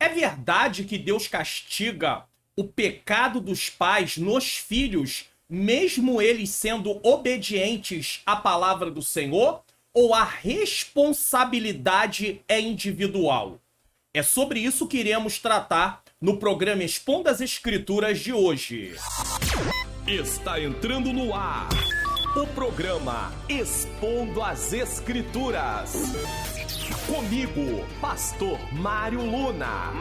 verdade que Deus castiga o pecado dos pais nos filhos, mesmo eles sendo obedientes à palavra do Senhor? Ou a responsabilidade é individual? É sobre isso que iremos tratar no programa Expondo as Escrituras de hoje. Está entrando no ar o programa Expondo as Escrituras. Comigo, Pastor Mário Luna.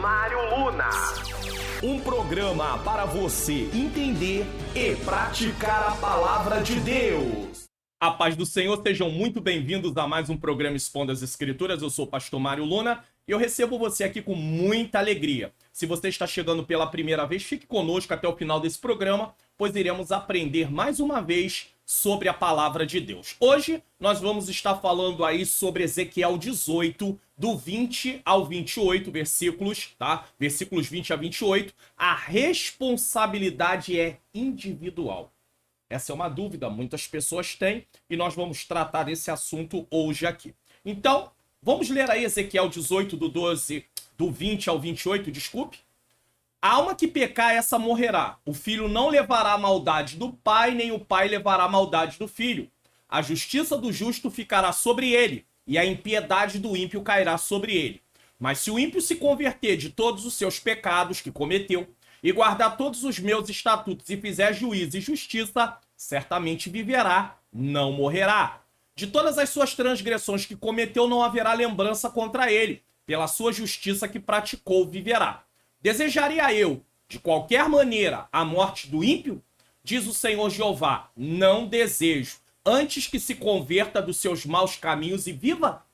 Um programa para você entender e praticar a palavra de Deus. A paz do Senhor, sejam muito bem-vindos a mais um programa Expondo as Escrituras. Eu sou o Pastor Mário Luna e eu recebo você aqui com muita alegria. Se você está chegando pela primeira vez, fique conosco até o final desse programa, pois iremos aprender mais uma vez sobre a palavra de Deus. Hoje nós vamos estar falando aí sobre Ezequiel 18, do 20 ao 28 versículos, tá? Versículos 20 a 28. A responsabilidade é individual. Essa é uma dúvida, muitas pessoas têm, e nós vamos tratar desse assunto hoje aqui. Então, vamos ler aí Ezequiel 18, do 20 ao 28, desculpe. A alma que pecar, essa morrerá. O filho não levará a maldade do pai, nem o pai levará a maldade do filho. A justiça do justo ficará sobre ele, e a impiedade do ímpio cairá sobre ele. Mas se o ímpio se converter de todos os seus pecados que cometeu, e guardar todos os meus estatutos, e fizer juízo e justiça, certamente viverá, não morrerá. De todas as suas transgressões que cometeu, não haverá lembrança contra ele. Pela sua justiça que praticou, viverá. Desejaria eu, de qualquer maneira, a morte do ímpio? Diz o Senhor Jeová, não desejo, antes que se converta dos seus maus caminhos e viva.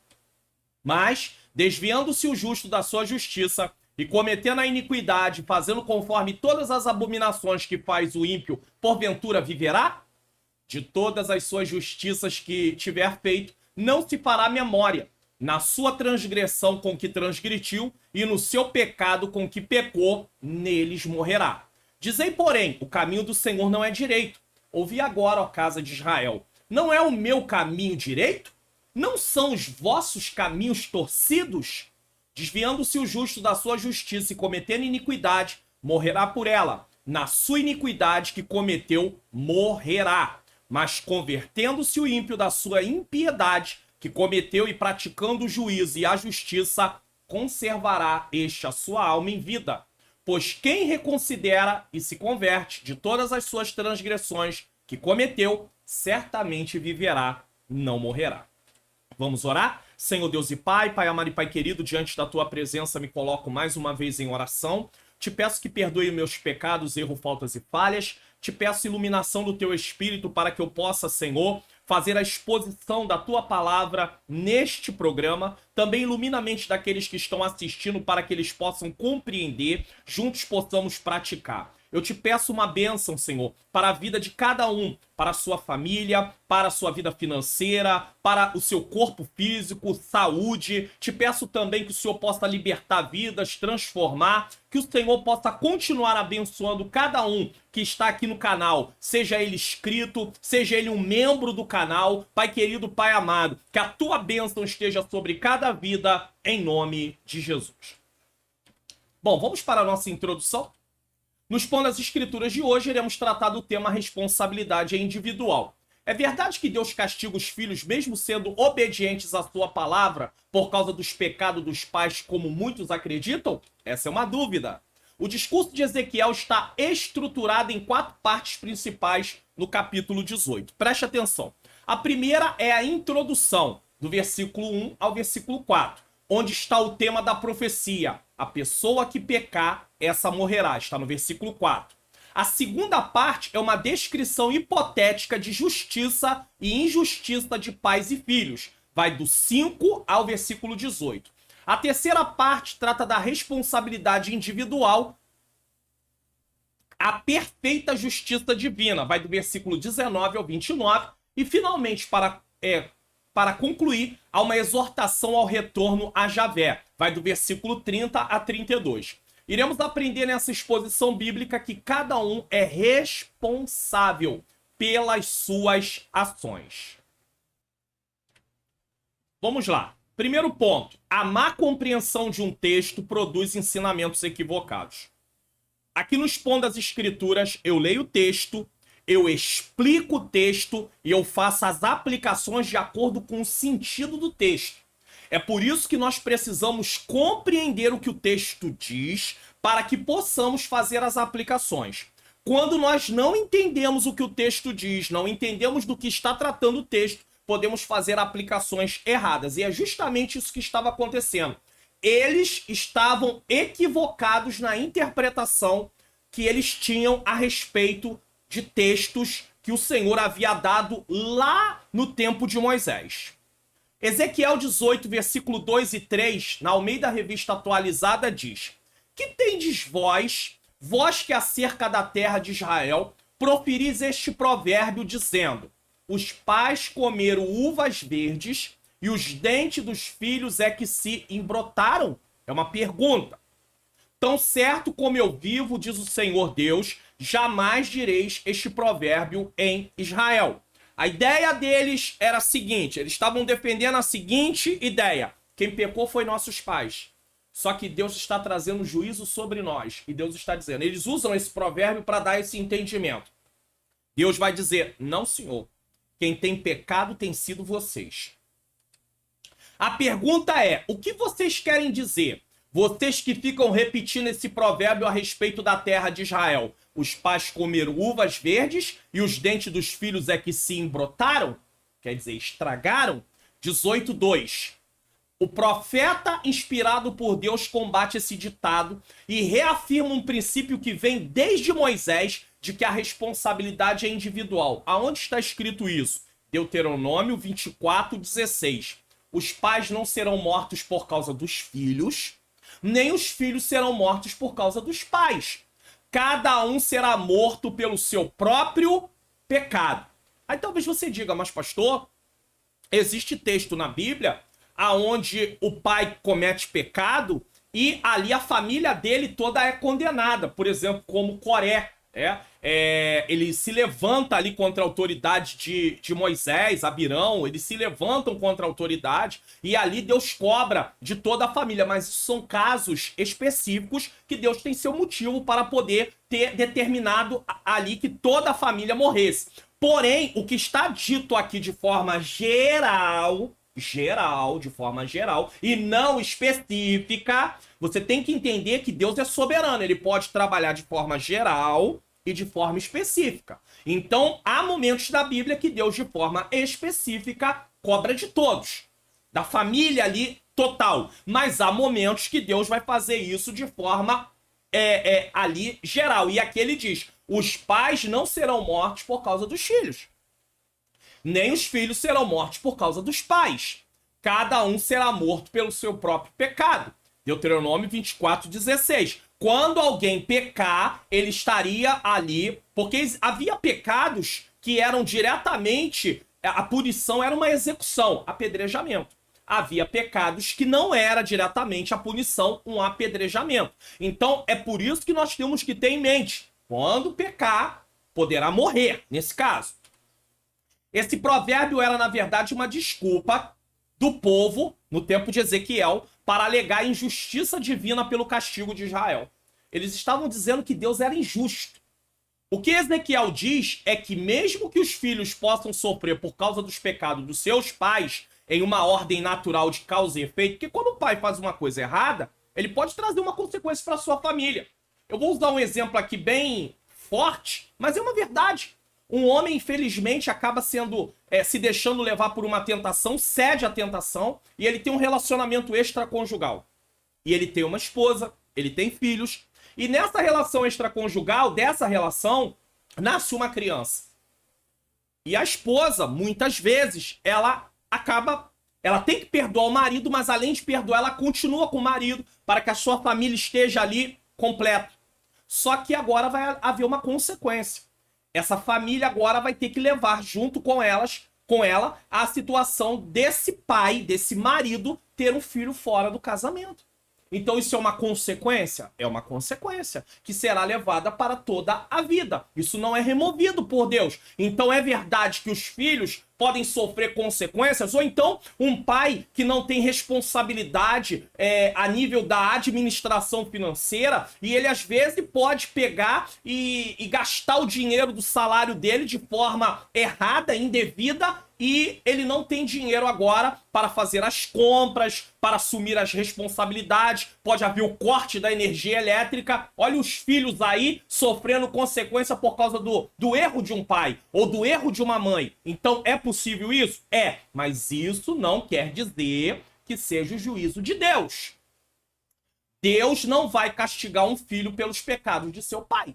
Mas, desviando-se o justo da sua justiça, e cometendo a iniquidade, fazendo conforme todas as abominações que faz o ímpio, porventura viverá? De todas as suas justiças que tiver feito, não se fará memória. Na sua transgressão com que transgrediu, e no seu pecado com que pecou, neles morrerá. Dizei, porém, o caminho do Senhor não é direito. Ouvi agora, ó casa de Israel, não é o meu caminho direito? Não são os vossos caminhos torcidos? Desviando-se o justo da sua justiça e cometendo iniquidade, morrerá por ela. Na sua iniquidade que cometeu, morrerá. Mas convertendo-se o ímpio da sua impiedade, que cometeu e praticando o juízo e a justiça, conservará este a sua alma em vida. Pois quem reconsidera e se converte de todas as suas transgressões que cometeu, certamente viverá, não morrerá. Vamos orar? Senhor Deus e Pai, Pai amado e Pai querido, diante da Tua presença me coloco mais uma vez em oração. Te peço que perdoe meus pecados, erros, faltas e falhas. Te peço iluminação do Teu Espírito para que eu possa, Senhor, fazer a exposição da Tua palavra neste programa. Também ilumina a mente daqueles que estão assistindo para que eles possam compreender, juntos possamos praticar. Eu te peço uma bênção, Senhor, para a vida de cada um, para a sua família, para a sua vida financeira, para o seu corpo físico, saúde. Te peço também que o Senhor possa libertar vidas, transformar, que o Senhor possa continuar abençoando cada um que está aqui no canal, seja ele inscrito, seja ele um membro do canal. Pai querido, Pai amado, que a tua bênção esteja sobre cada vida, em nome de Jesus. Bom, vamos para a nossa introdução? No Expondo as Escrituras de hoje, iremos tratar do tema responsabilidade individual. É verdade que Deus castiga os filhos mesmo sendo obedientes à sua palavra por causa dos pecados dos pais, como muitos acreditam? Essa é uma dúvida. O discurso de Ezequiel está estruturado em 4 partes principais no capítulo 18. Preste atenção. A primeira é a introdução, do versículo 1 ao versículo 4. Onde está o tema da profecia. A pessoa que pecar, essa morrerá. Está no versículo 4. A segunda parte é uma descrição hipotética de justiça e injustiça de pais e filhos. Vai do 5 ao versículo 18. A terceira parte trata da responsabilidade individual, a perfeita justiça divina. Vai do versículo 19 ao 29. E finalmente, para concluir, há uma exortação ao retorno a Javé. Vai do versículo 30 a 32. Iremos aprender nessa exposição bíblica que cada um é responsável pelas suas ações. Vamos lá. Primeiro ponto, a má compreensão de um texto produz ensinamentos equivocados. Aqui no Expondo as Escrituras, eu leio o texto, eu explico o texto e eu faço as aplicações de acordo com o sentido do texto. É por isso que nós precisamos compreender o que o texto diz para que possamos fazer as aplicações. Quando nós não entendemos o que o texto diz, não entendemos do que está tratando o texto, podemos fazer aplicações erradas. E é justamente isso que estava acontecendo. Eles estavam equivocados na interpretação que eles tinham a respeito de textos que o Senhor havia dado lá no tempo de Moisés. Ezequiel 18, versículo 2 e 3, na Almeida Revista Atualizada, diz: Que tendes vós, vós que acerca da terra de Israel, proferis este provérbio, dizendo: Os pais comeram uvas verdes e os dentes dos filhos é que se embrotaram? É uma pergunta. Tão certo como eu vivo, diz o Senhor Deus, jamais direis este provérbio em Israel. A ideia deles era a seguinte, eles estavam defendendo a seguinte ideia: quem pecou foi nossos pais. Só que Deus está trazendo juízo sobre nós. E Deus está dizendo, eles usam esse provérbio para dar esse entendimento. Deus vai dizer, não, senhor. Quem tem pecado tem sido vocês. A pergunta é, o que vocês querem dizer? Vocês que ficam repetindo esse provérbio a respeito da terra de Israel. Os pais comeram uvas verdes e os dentes dos filhos é que se embrotaram? Quer dizer, estragaram? 18:2. O profeta inspirado por Deus combate esse ditado e reafirma um princípio que vem desde Moisés de que a responsabilidade é individual. Aonde está escrito isso? Deuteronômio 24:16. Os pais não serão mortos por causa dos filhos, nem os filhos serão mortos por causa dos pais. Cada um será morto pelo seu próprio pecado. Aí talvez você diga, mas pastor, existe texto na Bíblia aonde o pai comete pecado e ali a família dele toda é condenada. Por exemplo, como Coré. Ele se levanta ali contra a autoridade de Moisés, Abirão, eles se levantam contra a autoridade e ali Deus cobra de toda a família, mas isso são casos específicos que Deus tem seu motivo para poder ter determinado ali que toda a família morresse. Porém, o que está dito aqui de forma geral, de forma geral e não específica, você tem que entender que Deus é soberano, ele pode trabalhar de forma geral e de forma específica. Então, há momentos da Bíblia que Deus, de forma específica, cobra de todos, da família ali total. Mas há momentos que Deus vai fazer isso de forma ali geral. E aqui ele diz, os pais não serão mortos por causa dos filhos, nem os filhos serão mortos por causa dos pais. Cada um será morto pelo seu próprio pecado. Deuteronômio 24:16. Quando alguém pecar, ele estaria ali, porque havia pecados que eram diretamente, a punição era uma execução, apedrejamento. Havia pecados que não era diretamente a punição, um apedrejamento. Então, é por isso que nós temos que ter em mente, quando pecar, poderá morrer, nesse caso. Esse provérbio era, na verdade, uma desculpa do povo, no tempo de Ezequiel, para alegar injustiça divina pelo castigo de Israel. Eles estavam dizendo que Deus era injusto. O que Ezequiel diz é que mesmo que os filhos possam sofrer por causa dos pecados dos seus pais, em uma ordem natural de causa e efeito, porque quando o pai faz uma coisa errada, ele pode trazer uma consequência para sua família. Eu vou usar um exemplo aqui bem forte, mas é uma verdade. Um homem, infelizmente, acaba sendo se deixando levar por uma tentação, cede à tentação, e ele tem um relacionamento extraconjugal. E ele tem uma esposa, ele tem filhos, e nessa relação extraconjugal, dessa relação, nasce uma criança. E a esposa, muitas vezes, ela tem que perdoar o marido, mas além de perdoar, ela continua com o marido para que a sua família esteja ali completa. Só que agora vai haver uma consequência. Essa família agora vai ter que levar junto com ela a situação desse pai, desse marido, ter um filho fora do casamento. Então isso é uma consequência? É uma consequência que será levada para toda a vida. Isso não é removido por Deus. Então é verdade que os filhos podem sofrer consequências, ou então um pai que não tem responsabilidade a nível da administração financeira, e ele às vezes pode pegar e gastar o dinheiro do salário dele de forma errada, indevida, e ele não tem dinheiro agora para fazer as compras, para assumir as responsabilidades, pode haver o corte da energia elétrica. Olha os filhos aí sofrendo consequência por causa do erro de um pai ou do erro de uma mãe. Então é possível isso? É, mas isso não quer dizer que seja o juízo de Deus. Deus não vai castigar um filho pelos pecados de seu pai.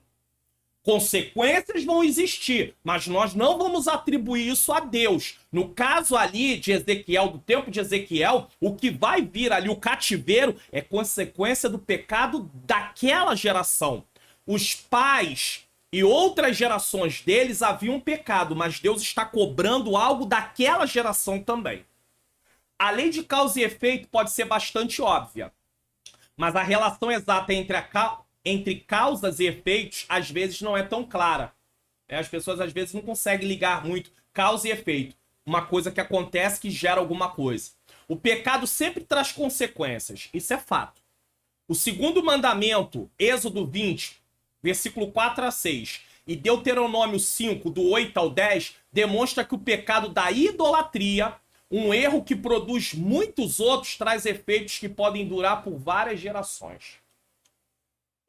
Consequências vão existir, mas nós não vamos atribuir isso a Deus. No caso ali de Ezequiel, do tempo de Ezequiel, o que vai vir ali, o cativeiro, é consequência do pecado daquela geração. Os pais e outras gerações deles haviam pecado, mas Deus está cobrando algo daquela geração também. A lei de causa e efeito pode ser bastante óbvia, mas a relação exata entre causas e efeitos, às vezes, não é tão clara. As pessoas, às vezes, não conseguem ligar muito causa e efeito. Uma coisa que acontece que gera alguma coisa. O pecado sempre traz consequências. Isso é fato. O segundo mandamento, Êxodo 20, versículo 4 a 6, e Deuteronômio 5, do 8 ao 10, demonstra que o pecado da idolatria, um erro que produz muitos outros, traz efeitos que podem durar por várias gerações.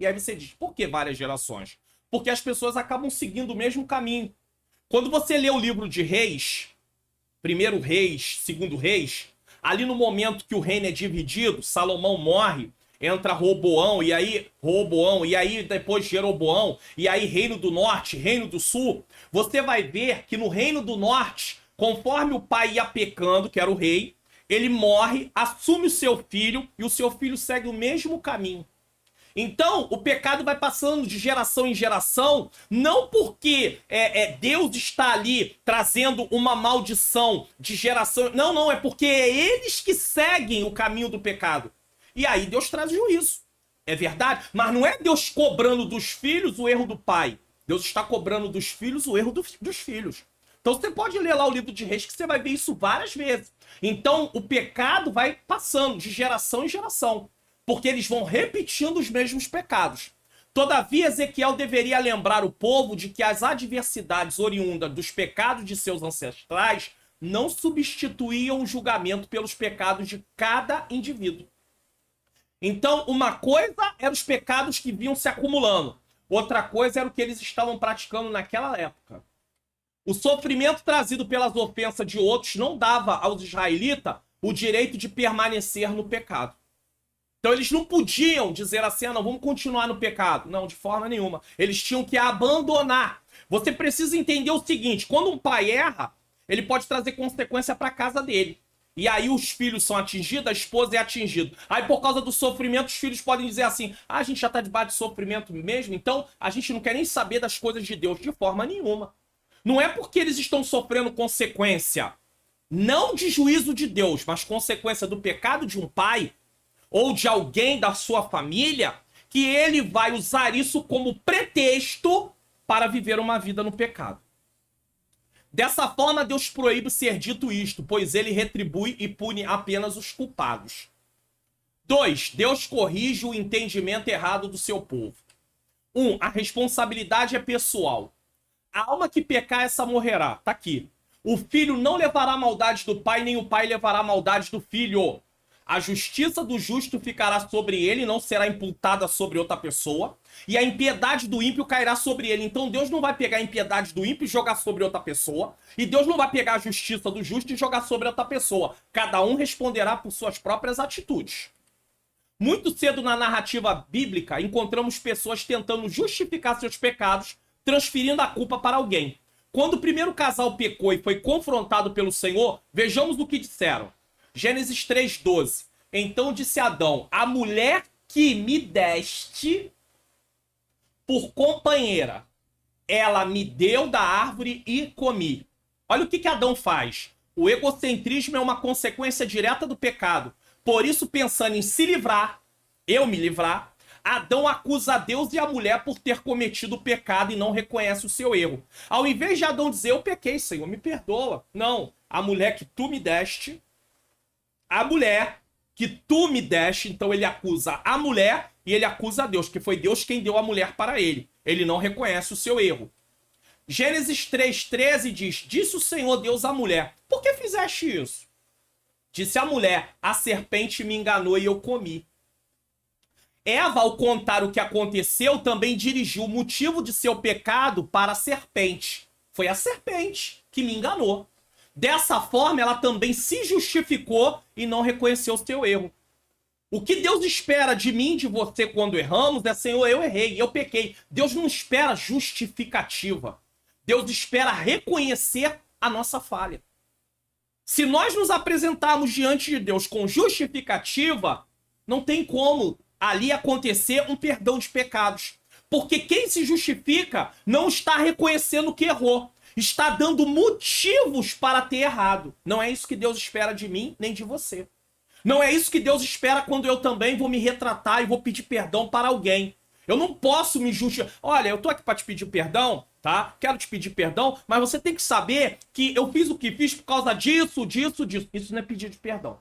E aí você diz, por que várias gerações? Porque as pessoas acabam seguindo o mesmo caminho. Quando você lê o livro de Reis, primeiro Reis, segundo Reis, ali no momento que o reino é dividido, Salomão morre, entra Roboão, e aí depois Jeroboão, e aí reino do norte, reino do sul, você vai ver que no reino do norte, conforme o pai ia pecando, que era o rei, ele morre, assume o seu filho, e o seu filho segue o mesmo caminho. Então, o pecado vai passando de geração em geração, não porque Deus está ali trazendo uma maldição de geração. Não, é porque é eles que seguem o caminho do pecado. E aí Deus traz juízo. É verdade? Mas não é Deus cobrando dos filhos o erro do pai. Deus está cobrando dos filhos o erro dos filhos. Então você pode ler lá o livro de Reis que você vai ver isso várias vezes. Então, o pecado vai passando de geração em geração, porque eles vão repetindo os mesmos pecados. Todavia, Ezequiel deveria lembrar o povo de que as adversidades oriundas dos pecados de seus ancestrais não substituíam o julgamento pelos pecados de cada indivíduo. Então, uma coisa eram os pecados que vinham se acumulando, outra coisa era o que eles estavam praticando naquela época. O sofrimento trazido pelas ofensas de outros não dava aos israelitas o direito de permanecer no pecado. Então eles não podiam dizer assim, não, vamos continuar no pecado. Não, de forma nenhuma. Eles tinham que abandonar. Você precisa entender o seguinte, quando um pai erra, ele pode trazer consequência para a casa dele. E aí os filhos são atingidos, a esposa é atingida. Aí por causa do sofrimento, os filhos podem dizer assim, a gente já está debaixo de sofrimento mesmo, então a gente não quer nem saber das coisas de Deus. De forma nenhuma. Não é porque eles estão sofrendo consequência, não de juízo de Deus, mas consequência do pecado de um pai, ou de alguém da sua família, que ele vai usar isso como pretexto para viver uma vida no pecado. Dessa forma, Deus proíbe ser dito isto, pois ele retribui e pune apenas os culpados. 2. Deus corrige o entendimento errado do seu povo. 1. A responsabilidade é pessoal. A alma que pecar, essa morrerá. Tá aqui. O filho não levará a maldade do pai, nem o pai levará a maldade do filho. A justiça do justo ficará sobre ele, não será imputada sobre outra pessoa. E a impiedade do ímpio cairá sobre ele. Então Deus não vai pegar a impiedade do ímpio e jogar sobre outra pessoa. E Deus não vai pegar a justiça do justo e jogar sobre outra pessoa. Cada um responderá por suas próprias atitudes. Muito cedo na narrativa bíblica, encontramos pessoas tentando justificar seus pecados, transferindo a culpa para alguém. Quando o primeiro casal pecou e foi confrontado pelo Senhor, vejamos o que disseram. Gênesis 3:12. Então disse Adão, a mulher que me deste por companheira, ela me deu da árvore e comi. Olha o que Adão faz. O egocentrismo é uma consequência direta do pecado. Por isso, pensando em se livrar, eu me livrar, Adão acusa a Deus e a mulher por ter cometido o pecado e não reconhece o seu erro. Ao invés de Adão dizer, eu pequei, Senhor, me perdoa. Não, a mulher que tu me deste, então ele acusa a mulher e ele acusa a Deus, que foi Deus quem deu a mulher para ele. Ele não reconhece o seu erro. Gênesis 3,13 diz, disse o Senhor Deus à mulher, por que fizeste isso? Disse a mulher, a serpente me enganou e eu comi. Eva, ao contar o que aconteceu, também dirigiu o motivo de seu pecado para a serpente. Foi a serpente que me enganou. Dessa forma, ela também se justificou e não reconheceu o seu erro. O que Deus espera de mim e de você quando erramos é, Senhor, eu errei, eu pequei. Deus não espera justificativa. Deus espera reconhecer a nossa falha. Se nós nos apresentarmos diante de Deus com justificativa, não tem como ali acontecer um perdão de pecados. Porque quem se justifica não está reconhecendo que errou. Está dando motivos para ter errado. Não é isso que Deus espera de mim, nem de você. Não é isso que Deus espera quando eu também vou me retratar e vou pedir perdão para alguém. Eu não posso me justificar. Olha, eu tô aqui para te pedir perdão, tá? Quero te pedir perdão, mas você tem que saber que eu fiz o que fiz por causa disso. Isso não é pedido de perdão.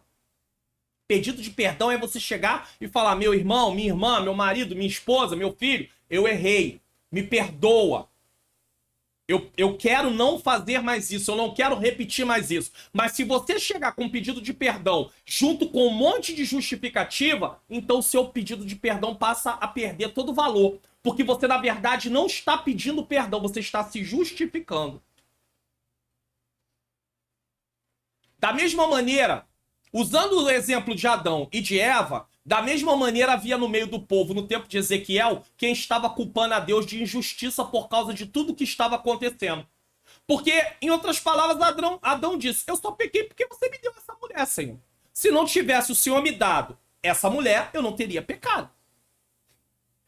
Pedido de perdão é você chegar e falar, meu irmão, minha irmã, meu marido, minha esposa, meu filho, eu errei, me perdoa. Eu quero não fazer mais isso, eu não quero repetir mais isso. Mas se você chegar com um pedido de perdão junto com um monte de justificativa, então o seu pedido de perdão passa a perder todo o valor. Porque você, na verdade, não está pedindo perdão, você está se justificando. Da mesma maneira, usando o exemplo de Adão e de Eva, da mesma maneira havia no meio do povo, no tempo de Ezequiel, quem estava culpando a Deus de injustiça por causa de tudo que estava acontecendo. Porque, em outras palavras, Adão disse, eu só pequei porque você me deu essa mulher, Senhor. Se não tivesse o Senhor me dado essa mulher, eu não teria pecado.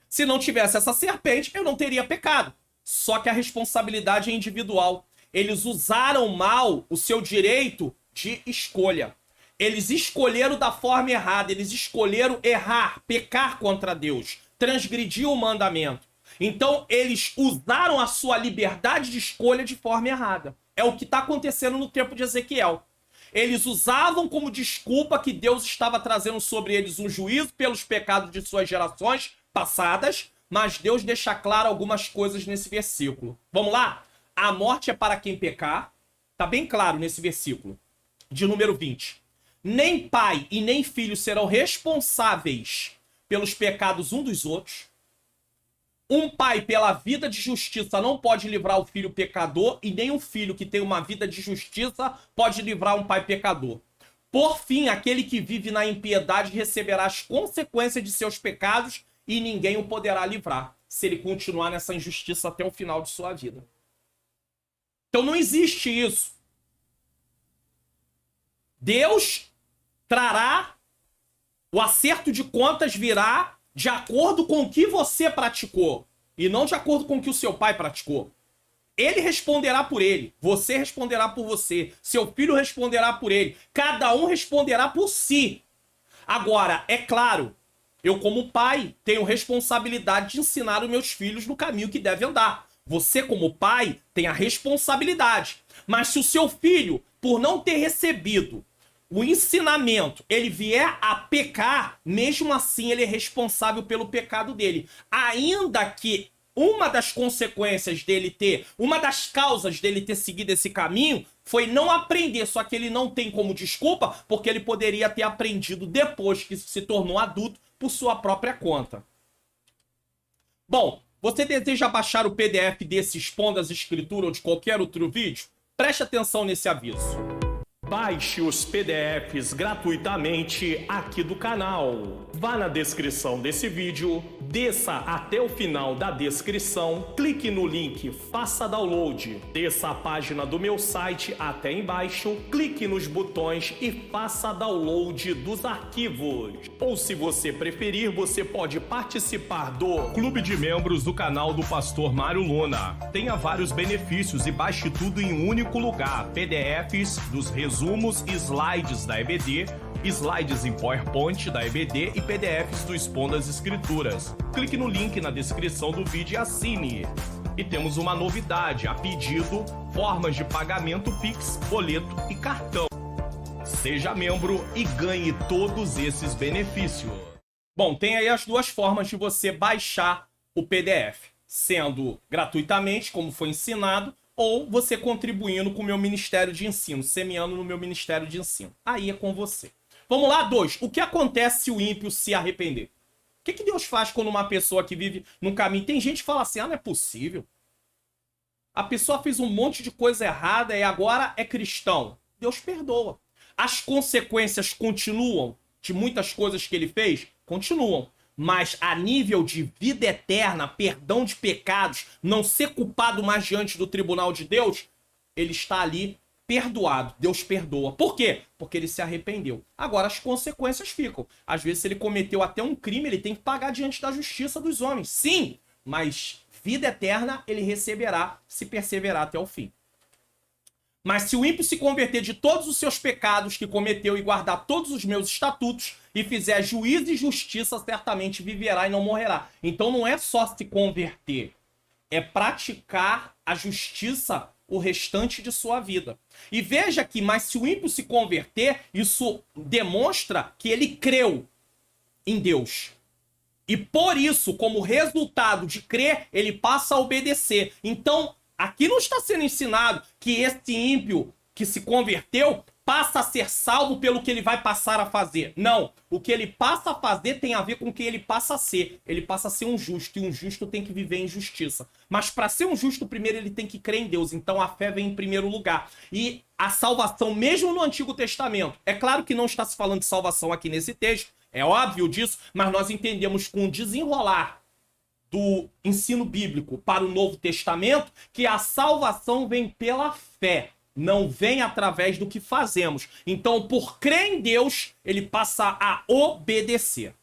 Se não tivesse essa serpente, eu não teria pecado. Só que a responsabilidade é individual. Eles usaram mal o seu direito de escolha. Eles escolheram da forma errada, eles escolheram errar, pecar contra Deus, transgredir o mandamento. Então, eles usaram a sua liberdade de escolha de forma errada. É o que está acontecendo no tempo de Ezequiel. Eles usavam como desculpa que Deus estava trazendo sobre eles um juízo pelos pecados de suas gerações passadas, mas Deus deixa claro algumas coisas nesse versículo. Vamos lá? A morte é para quem pecar. Está bem claro nesse versículo, de número 20. Nem pai e nem filho serão responsáveis pelos pecados um dos outros. Um pai, pela vida de justiça, não pode livrar o filho pecador, e nem um filho que tem uma vida de justiça pode livrar um pai pecador. Por fim, aquele que vive na impiedade receberá as consequências de seus pecados e ninguém o poderá livrar, se ele continuar nessa injustiça até o final de sua vida. Então não existe isso. Deus trará, o acerto de contas virá de acordo com o que você praticou e não de acordo com o que o seu pai praticou. Ele responderá por ele, você responderá por você, seu filho responderá por ele, cada um responderá por si. Agora, é claro, eu como pai tenho responsabilidade de ensinar os meus filhos no caminho que deve andar. Você como pai tem a responsabilidade. Mas se o seu filho, por não ter recebido o ensinamento, ele vier a pecar, mesmo assim ele é responsável pelo pecado dele. Ainda que uma das consequências dele ter, uma das causas dele ter seguido esse caminho, foi não aprender, só que ele não tem como desculpa, porque ele poderia ter aprendido depois que se tornou adulto, por sua própria conta. Bom, você deseja baixar o PDF desse Expondo as Escrituras ou de qualquer outro vídeo? Preste atenção nesse aviso. Baixe os PDFs gratuitamente aqui do canal. Vá na descrição desse vídeo, desça até o final da descrição, clique no link Faça Download, desça a página do meu site até embaixo, clique nos botões e faça download dos arquivos. Ou se você preferir, você pode participar do Clube de Membros do canal do Pastor Mário Luna. Tenha vários benefícios e baixe tudo em um único lugar, PDFs dos resumos e slides da EBD, slides em PowerPoint da EBD e PDFs do Expondo as Escrituras. Clique no link na descrição do vídeo e assine. E temos uma novidade, a pedido, formas de pagamento Pix, boleto e cartão. Seja membro e ganhe todos esses benefícios. Bom, tem aí as duas formas de você baixar o PDF, sendo gratuitamente, como foi ensinado, ou você contribuindo com o meu Ministério de Ensino, semeando no meu Ministério de Ensino. Aí é com você. Vamos lá, 2. O que acontece se o ímpio se arrepender? O que Deus faz quando uma pessoa que vive num caminho... Tem gente que fala assim, não é possível. A pessoa fez um monte de coisa errada e agora é cristão. Deus perdoa. As consequências continuam de muitas coisas que ele fez? Continuam. Mas a nível de vida eterna, perdão de pecados, não ser culpado mais diante do tribunal de Deus, ele está ali perdoado. Deus perdoa. Por quê? Porque ele se arrependeu. Agora as consequências ficam. Às vezes, se ele cometeu até um crime, ele tem que pagar diante da justiça dos homens. Sim, mas vida eterna ele receberá se perseverar até o fim. Mas se o ímpio se converter de todos os seus pecados que cometeu e guardar todos os meus estatutos e fizer juízo e justiça, certamente viverá e não morrerá. Então não é só se converter, é praticar a justiça o restante de sua vida. E veja que, mas se o ímpio se converter, isso demonstra que ele creu em Deus. E por isso, como resultado de crer, ele passa a obedecer. Então, aqui não está sendo ensinado que esse ímpio que se converteu passa a ser salvo pelo que ele vai passar a fazer. Não. O que ele passa a fazer tem a ver com o que ele passa a ser. Ele passa a ser um justo, e um justo tem que viver em justiça. Mas para ser um justo, primeiro ele tem que crer em Deus. Então a fé vem em primeiro lugar. E a salvação, mesmo no Antigo Testamento, é claro que não está se falando de salvação aqui nesse texto, é óbvio disso, mas nós entendemos com o desenrolar do ensino bíblico para o Novo Testamento que a salvação vem pela fé. Não vem através do que fazemos. Então, por crer em Deus, ele passa a obedecer.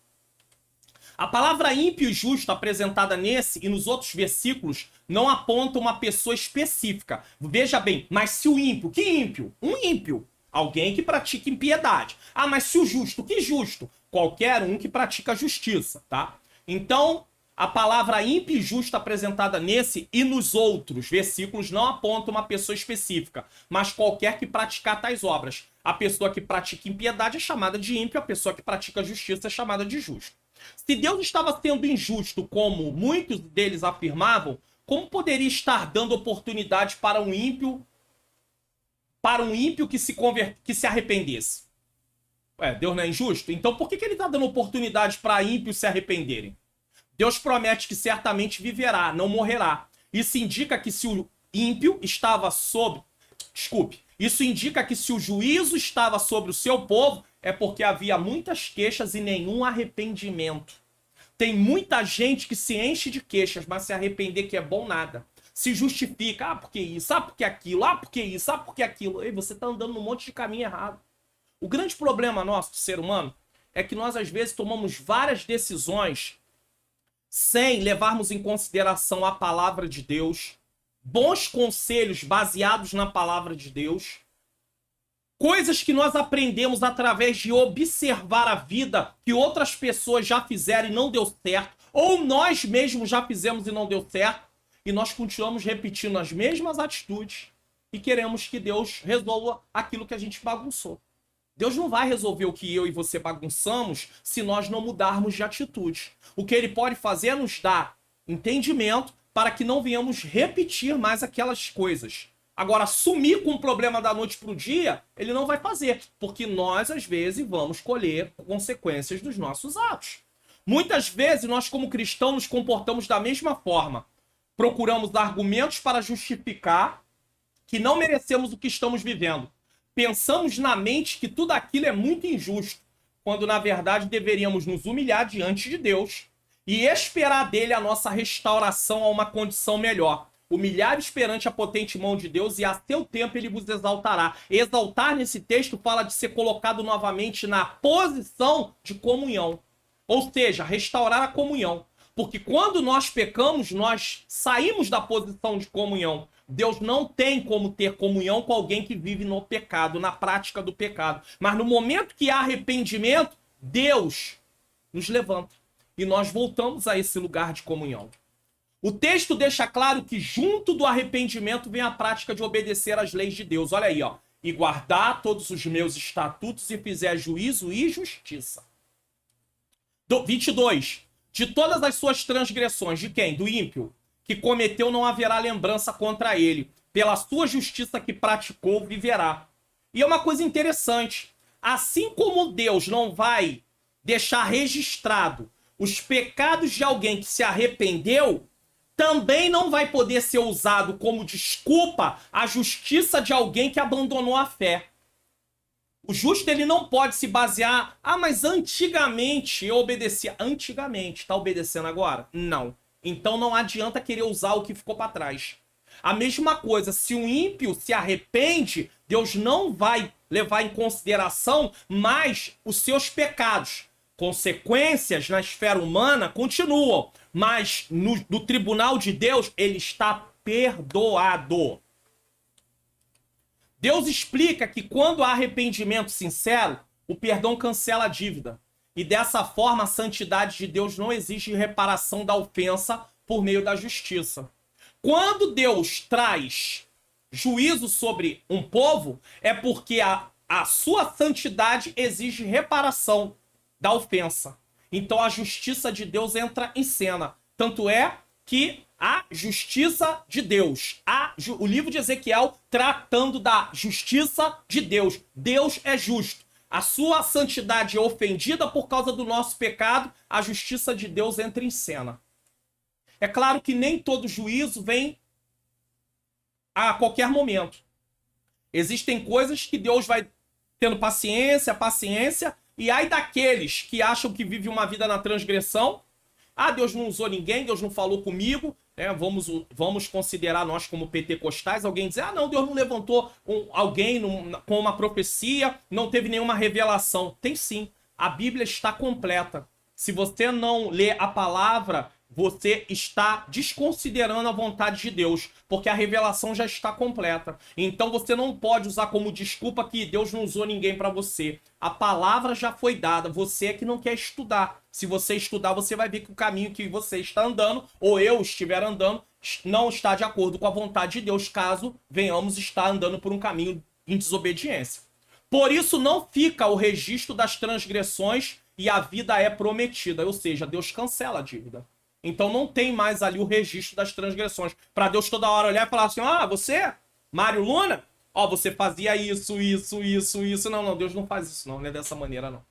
A palavra ímpio e justo apresentada nesse e nos outros versículos não aponta uma pessoa específica. Veja bem, mas se o ímpio, que ímpio? Um ímpio. Alguém que pratica impiedade. Ah, mas se o justo, que justo? Qualquer um que pratica justiça, tá? Então, a palavra ímpio e justo apresentada nesse e nos outros versículos não aponta uma pessoa específica, mas qualquer que praticar tais obras. A pessoa que pratica impiedade é chamada de ímpio, a pessoa que pratica justiça é chamada de justo. Se Deus estava sendo injusto, como muitos deles afirmavam, como poderia estar dando oportunidade para um ímpio que se arrependesse? Ué, Deus não é injusto? Então por que ele está dando oportunidade para ímpios se arrependerem? Deus promete que certamente viverá, não morrerá. Isso indica que se o ímpio estava sob... Isso indica que se o juízo estava sobre o seu povo, é porque havia muitas queixas e nenhum arrependimento. Tem muita gente que se enche de queixas, mas se arrepender que é bom nada. Se justifica, ah, porque isso, ah, porque aquilo, ah, porque isso, ah, porque aquilo. Ei, você está andando num monte de caminho errado. O grande problema nosso, do ser humano, é que nós às vezes tomamos várias decisões sem levarmos em consideração a palavra de Deus, bons conselhos baseados na palavra de Deus, coisas que nós aprendemos através de observar a vida que outras pessoas já fizeram e não deu certo, ou nós mesmos já fizemos e não deu certo, e nós continuamos repetindo as mesmas atitudes e queremos que Deus resolva aquilo que a gente bagunçou. Deus não vai resolver o que eu e você bagunçamos se nós não mudarmos de atitude. O que ele pode fazer é nos dar entendimento para que não venhamos repetir mais aquelas coisas. Agora, sumir com o problema da noite para o dia, ele não vai fazer, porque nós, às vezes, vamos colher consequências dos nossos atos. Muitas vezes, nós como cristãos nos comportamos da mesma forma. Procuramos argumentos para justificar que não merecemos o que estamos vivendo. Pensamos na mente que tudo aquilo é muito injusto, quando na verdade deveríamos nos humilhar diante de Deus e esperar dele a nossa restauração a uma condição melhor. Humilhar perante a potente mão de Deus e a seu tempo ele vos exaltará. Exaltar nesse texto fala de ser colocado novamente na posição de comunhão. Ou seja, restaurar a comunhão. Porque quando nós pecamos, nós saímos da posição de comunhão. Deus não tem como ter comunhão com alguém que vive no pecado, na prática do pecado. Mas no momento que há arrependimento, Deus nos levanta. E nós voltamos a esse lugar de comunhão. O texto deixa claro que junto do arrependimento vem a prática de obedecer às leis de Deus. Olha aí, ó. E guardar todos os meus estatutos e fizer juízo e justiça. 22. De todas as suas transgressões, de quem? Do ímpio, que cometeu, não haverá lembrança contra ele. Pela sua justiça que praticou, viverá. E é uma coisa interessante. Assim como Deus não vai deixar registrado os pecados de alguém que se arrependeu, também não vai poder ser usado como desculpa a justiça de alguém que abandonou a fé. O justo, ele não pode se basear... Ah, mas antigamente eu obedecia. Antigamente. Tá obedecendo agora? Não. Então não adianta querer usar o que ficou para trás. A mesma coisa, se um ímpio se arrepende, Deus não vai levar em consideração mais os seus pecados. Consequências na esfera humana continuam, mas no tribunal de Deus ele está perdoado. Deus explica que quando há arrependimento sincero, o perdão cancela a dívida. E dessa forma, a santidade de Deus não exige reparação da ofensa por meio da justiça. Quando Deus traz juízo sobre um povo, é porque a sua santidade exige reparação da ofensa. Então a justiça de Deus entra em cena. Tanto é que a justiça de Deus, o livro de Ezequiel tratando da justiça de Deus. Deus é justo. A sua santidade é ofendida por causa do nosso pecado, a justiça de Deus entra em cena. É claro que nem todo juízo vem a qualquer momento. Existem coisas que Deus vai tendo paciência, e ai daqueles que acham que vivem uma vida na transgressão. Ah, Deus não usou ninguém, Deus não falou comigo. Vamos considerar nós como pentecostais, alguém dizer, ah não, Deus não levantou alguém com uma profecia, não teve nenhuma revelação. Tem sim, a Bíblia está completa. Se você não lê a palavra, você está desconsiderando a vontade de Deus, porque a revelação já está completa. Então você não pode usar como desculpa que Deus não usou ninguém para você. A palavra já foi dada, você é que não quer estudar. Se você estudar, você vai ver que o caminho que você está andando, ou eu estiver andando, não está de acordo com a vontade de Deus, caso venhamos estar andando por um caminho em desobediência. Por isso não fica o registro das transgressões e a vida é prometida, ou seja, Deus cancela a dívida. Então não tem mais ali o registro das transgressões. Para Deus toda hora olhar e falar assim, ah, você, Mário Luna, ó, você fazia isso. Não, Deus não faz isso não é dessa maneira não.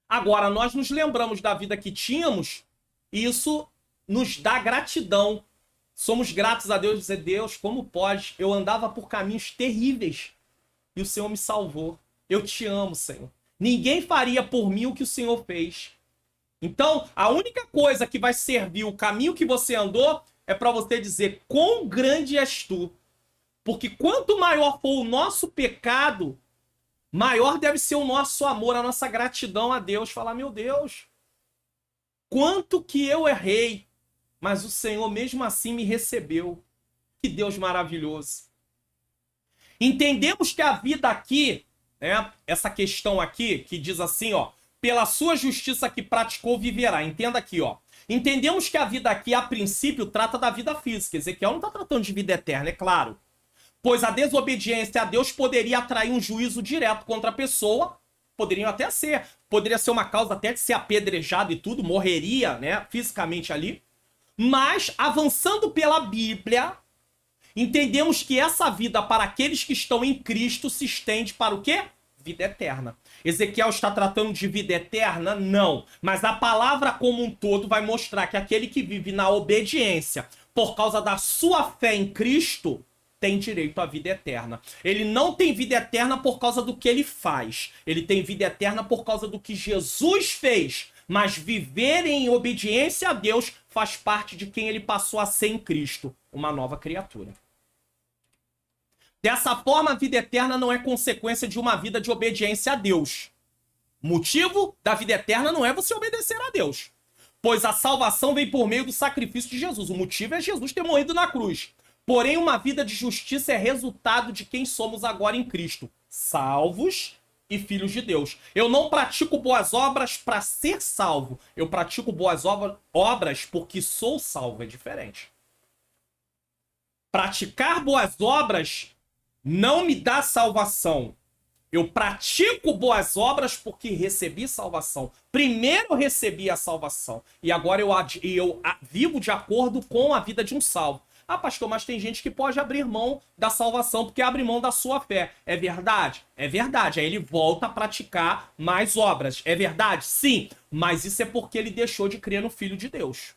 Agora, nós nos lembramos da vida que tínhamos e isso nos dá gratidão. Somos gratos a Deus dizer, Deus, como pode? Eu andava por caminhos terríveis e o Senhor me salvou. Eu te amo, Senhor. Ninguém faria por mim o que o Senhor fez. Então, a única coisa que vai servir o caminho que você andou é para você dizer quão grande és tu. Porque quanto maior for o nosso pecado, maior deve ser o nosso amor, a nossa gratidão a Deus. Falar, meu Deus, quanto que eu errei, mas o Senhor mesmo assim me recebeu. Que Deus maravilhoso. Entendemos que a vida aqui, né, essa questão aqui, que diz assim, ó, pela sua justiça que praticou, viverá. Entenda aqui, ó. Entendemos que a vida aqui, a princípio, trata da vida física. Ezequiel não está tratando de vida eterna, é claro. Pois a desobediência a Deus poderia atrair um juízo direto contra a pessoa. Poderia ser uma causa até de ser apedrejado e tudo, morreria, né, fisicamente ali. Mas, avançando pela Bíblia, entendemos que essa vida para aqueles que estão em Cristo se estende para o quê? Vida eterna. Ezequiel está tratando de vida eterna? Não. Mas a palavra como um todo vai mostrar que aquele que vive na obediência, por causa da sua fé em Cristo, tem direito à vida eterna. Ele não tem vida eterna por causa do que ele faz. Ele tem vida eterna por causa do que Jesus fez. Mas viver em obediência a Deus faz parte de quem ele passou a ser em Cristo, uma nova criatura. Dessa forma, a vida eterna não é consequência de uma vida de obediência a Deus. O motivo da vida eterna não é você obedecer a Deus, pois a salvação vem por meio do sacrifício de Jesus. O motivo é Jesus ter morrido na cruz. Porém, uma vida de justiça é resultado de quem somos agora em Cristo, salvos e filhos de Deus. Eu não pratico boas obras para ser salvo. Eu pratico boas obras porque sou salvo. É diferente. Praticar boas obras não me dá salvação. Eu pratico boas obras porque recebi salvação. Primeiro eu recebi a salvação. E agora eu vivo de acordo com a vida de um salvo. Ah, pastor, mas tem gente que pode abrir mão da salvação porque abre mão da sua fé. É verdade? É verdade. Aí ele volta a praticar mais obras. É verdade? Sim. Mas isso é porque ele deixou de crer no Filho de Deus.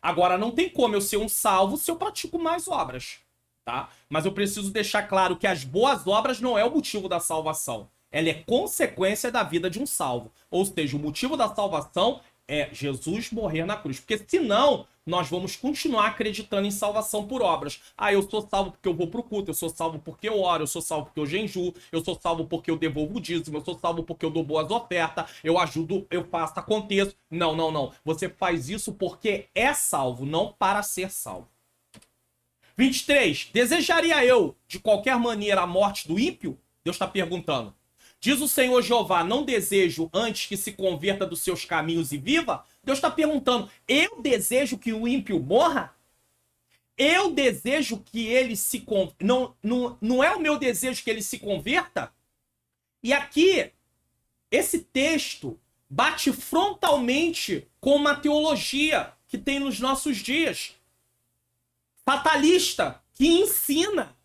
Agora, não tem como eu ser um salvo se eu pratico mais obras. Tá? Mas eu preciso deixar claro que as boas obras não é o motivo da salvação. Ela é consequência da vida de um salvo. Ou seja, o motivo da salvação é Jesus morrer na cruz. Porque senão, nós vamos continuar acreditando em salvação por obras. Ah, eu sou salvo porque eu vou pro culto, eu sou salvo porque eu oro, eu sou salvo porque eu jejuo, eu sou salvo porque eu devolvo o dízimo, eu sou salvo porque eu dou boas ofertas, eu ajudo, eu faço, aconteço. Não, não, não. Você faz isso porque é salvo, não para ser salvo. 23. Desejaria eu, de qualquer maneira, a morte do ímpio? Deus está perguntando. Diz o Senhor Jeová, não desejo antes que se converta dos seus caminhos e viva? Deus está perguntando, eu desejo que o ímpio morra? Eu desejo que ele se converta? Não é o meu desejo que ele se converta? E aqui, esse texto bate frontalmente com uma teologia que tem nos nossos dias. Fatalista, que ensina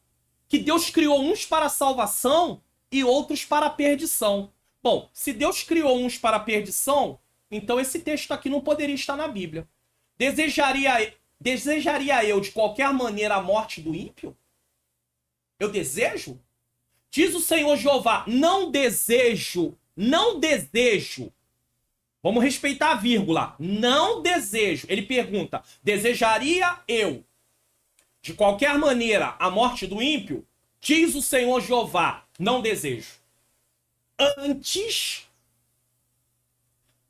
que Deus criou uns para a salvação e outros para a perdição. Bom, se Deus criou uns para a perdição, então esse texto aqui não poderia estar na Bíblia. Desejaria eu de qualquer maneira a morte do ímpio? Eu desejo? Diz o Senhor Jeová, não desejo. Vamos respeitar a vírgula. Não desejo. Ele pergunta, desejaria eu de qualquer maneira a morte do ímpio? Diz o Senhor Jeová, não desejo. Antes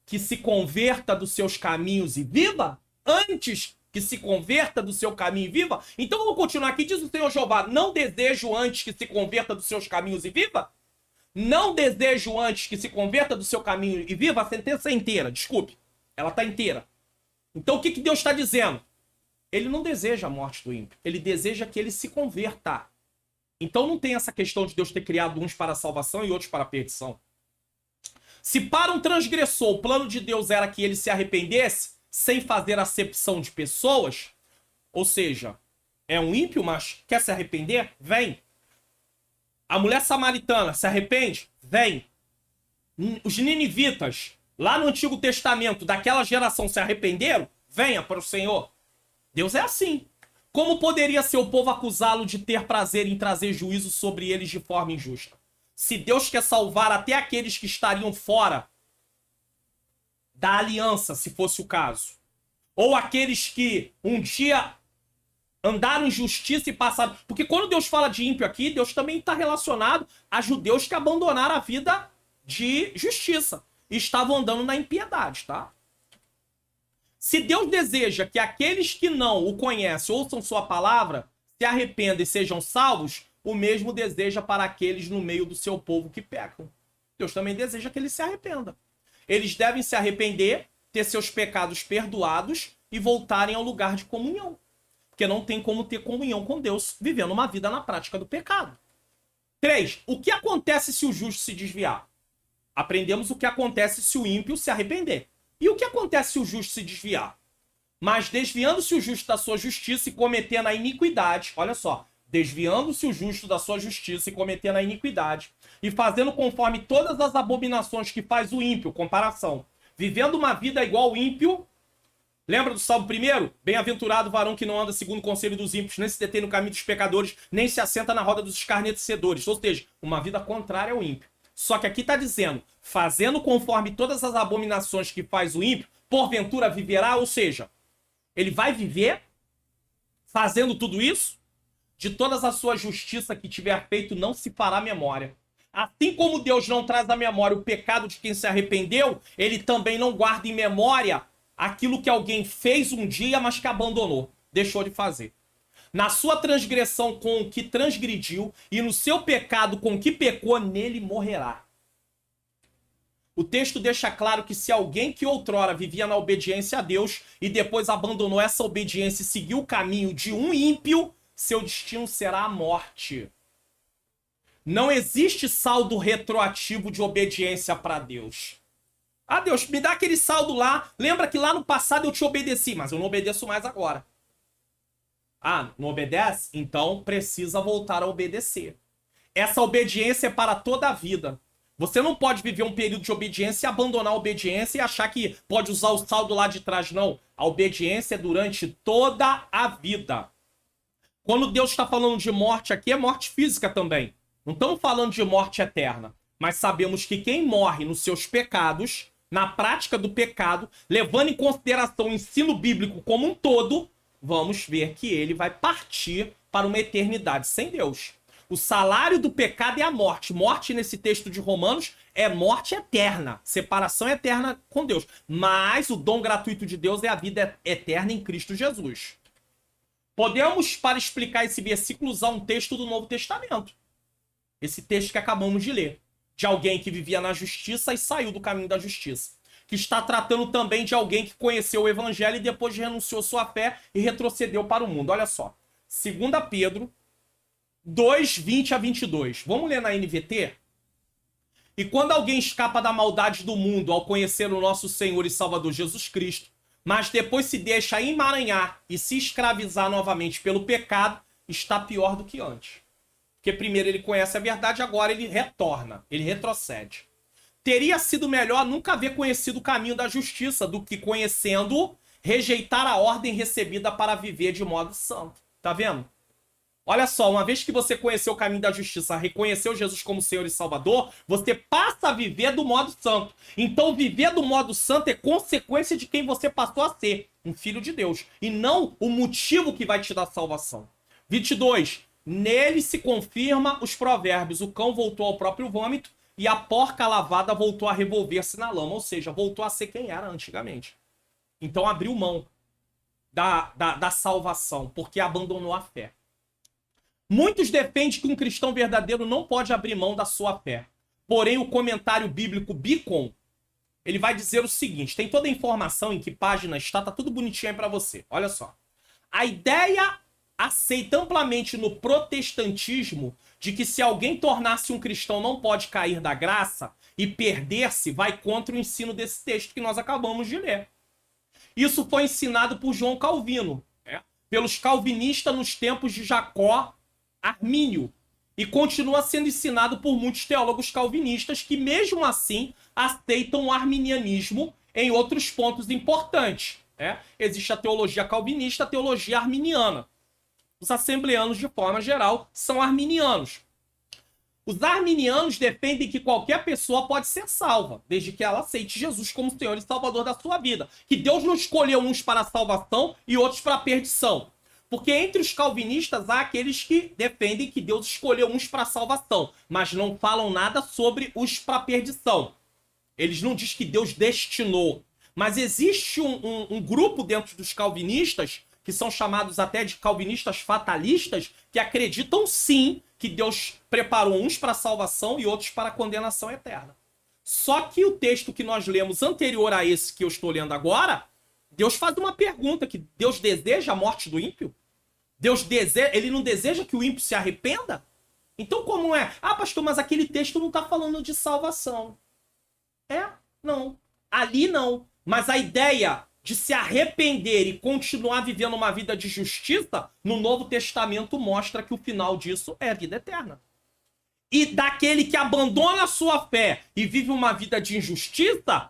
que se converta dos seus caminhos e viva? Antes que se converta do seu caminho e viva? Então vamos continuar aqui. Diz o Senhor Jeová, não desejo antes que se converta dos seus caminhos e viva? Não desejo antes que se converta do seu caminho e viva? A sentença é inteira, desculpe. Ela está inteira. Então o que Deus está dizendo? Ele não deseja a morte do ímpio. Ele deseja que ele se converta. Então não tem essa questão de Deus ter criado uns para a salvação e outros para a perdição. Se para um transgressor o plano de Deus era que ele se arrependesse, sem fazer acepção de pessoas, ou seja, é um ímpio, mas quer se arrepender? Vem. A mulher samaritana se arrepende? Vem. Os ninivitas, lá no Antigo Testamento, daquela geração, se arrependeram? Venha para o Senhor. Deus é assim. Como poderia seu povo acusá-lo de ter prazer em trazer juízo sobre eles de forma injusta? Se Deus quer salvar até aqueles que estariam fora da aliança, se fosse o caso, ou aqueles que um dia andaram em justiça e passaram... Porque quando Deus fala de ímpio aqui, Deus também está relacionado a judeus que abandonaram a vida de justiça e estavam andando na impiedade, tá? Se Deus deseja que aqueles que não o conhecem ouçam sua palavra, se arrependam e sejam salvos, o mesmo deseja para aqueles no meio do seu povo que pecam. Deus também deseja que eles se arrependam. Eles devem se arrepender, ter seus pecados perdoados e voltarem ao lugar de comunhão. Porque não tem como ter comunhão com Deus vivendo uma vida na prática do pecado. 3. O que acontece se o justo se desviar? Aprendemos o que acontece se o ímpio se arrepender. E o que acontece se o justo se desviar? Mas desviando-se o justo da sua justiça e cometendo a iniquidade, olha só, desviando-se o justo da sua justiça e cometendo a iniquidade, e fazendo conforme todas as abominações que faz o ímpio, comparação, vivendo uma vida igual ao ímpio, lembra do Salmo 1? Bem-aventurado o varão que não anda segundo o conselho dos ímpios, nem se detém no caminho dos pecadores, nem se assenta na roda dos escarnecedores, ou seja, uma vida contrária ao ímpio. Só que aqui está dizendo, fazendo conforme todas as abominações que faz o ímpio, porventura viverá, ou seja, ele vai viver fazendo tudo isso? De todas as suas justiça que tiver feito, não se fará memória. Assim como Deus não traz à memória o pecado de quem se arrependeu, ele também não guarda em memória aquilo que alguém fez um dia, mas que abandonou, deixou de fazer. na sua transgressão com o que transgrediu, e no seu pecado com o que pecou, nele morrerá. O texto deixa claro que se alguém que outrora vivia na obediência a Deus e depois abandonou essa obediência e seguiu o caminho de um ímpio, seu destino será a morte. Não existe saldo retroativo de obediência para Deus. Ah, Deus, me dá aquele saldo lá. Lembra que lá no passado eu te obedeci, mas eu não obedeço mais agora. Ah, não obedece? Então precisa voltar a obedecer. Essa obediência é para toda a vida. Você não pode viver um período de obediência e abandonar a obediência e achar que pode usar o saldo lá de trás, não. A obediência é durante toda a vida. Quando Deus está falando de morte aqui, é morte física também. Não estamos falando de morte eterna. Mas sabemos que quem morre nos seus pecados, na prática do pecado, levando em consideração o ensino bíblico como um todo, vamos ver que ele vai partir para uma eternidade sem Deus. O salário do pecado é a morte. Morte, nesse texto de Romanos, é morte eterna. Separação eterna com Deus. Mas o dom gratuito de Deus é a vida eterna em Cristo Jesus. Podemos, para explicar esse versículo, usar um texto do Novo Testamento. Esse texto que acabamos de ler. De alguém que vivia na justiça e saiu do caminho da justiça. Que está tratando também de alguém que conheceu o evangelho e depois renunciou sua fé e retrocedeu para o mundo. Olha só. 2 Pedro 2, 20 a 22. Vamos ler na NVT? E quando alguém escapa da maldade do mundo ao conhecer o nosso Senhor e Salvador Jesus Cristo, mas depois se deixa emaranhar e se escravizar novamente pelo pecado, está pior do que antes. Porque primeiro ele conhece a verdade, agora ele retorna, ele retrocede. Teria sido melhor nunca haver conhecido o caminho da justiça do que, conhecendo, rejeitar a ordem recebida para viver de modo santo. Tá vendo? Olha só, uma vez que você conheceu o caminho da justiça, reconheceu Jesus como Senhor e Salvador, você passa a viver do modo santo. Então, viver do modo santo é consequência de quem você passou a ser, um filho de Deus, e não o motivo que vai te dar salvação. 22. Nele se confirma os provérbios. O cão voltou ao próprio vômito e a porca lavada voltou a revolver-se na lama. Ou seja, voltou a ser quem era antigamente. Então, abriu mão da salvação, porque abandonou a fé. Muitos defendem que um cristão verdadeiro não pode abrir mão da sua fé. Porém, o comentário bíblico Beacon, ele vai dizer o seguinte, tem toda a informação em que página está, tá tudo bonitinho aí pra você. Olha só. A ideia aceita amplamente no protestantismo de que se alguém tornar-se um cristão não pode cair da graça e perder-se, vai contra o ensino desse texto que nós acabamos de ler. Isso foi ensinado por João Calvino, pelos calvinistas nos tempos de Jacó Armínio, e continua sendo ensinado por muitos teólogos calvinistas que, mesmo assim, aceitam o arminianismo em outros pontos importantes. Existe a teologia calvinista, a teologia arminiana. Os assembleanos, de forma geral, são arminianos. Os arminianos defendem que qualquer pessoa pode ser salva, desde que ela aceite Jesus como Senhor e Salvador da sua vida. Que Deus não escolheu uns para a salvação e outros para a perdição. Porque entre os calvinistas há aqueles que defendem que Deus escolheu uns para a salvação, mas não falam nada sobre os para a perdição. Eles não dizem que Deus destinou. Mas existe um grupo dentro dos calvinistas, que são chamados até de calvinistas fatalistas, que acreditam sim que Deus preparou uns para a salvação e outros para a condenação eterna. Só que o texto que nós lemos anterior a esse que eu estou lendo agora, Deus faz uma pergunta, que Deus deseja a morte do ímpio? Deus deseja, ele não deseja que o ímpio se arrependa? Então como é? Ah, pastor, mas aquele texto não está falando de salvação. Não. Ali não. Mas a ideia de se arrepender e continuar vivendo uma vida de justiça, no Novo Testamento mostra que o final disso é a vida eterna. E daquele que abandona a sua fé e vive uma vida de injustiça,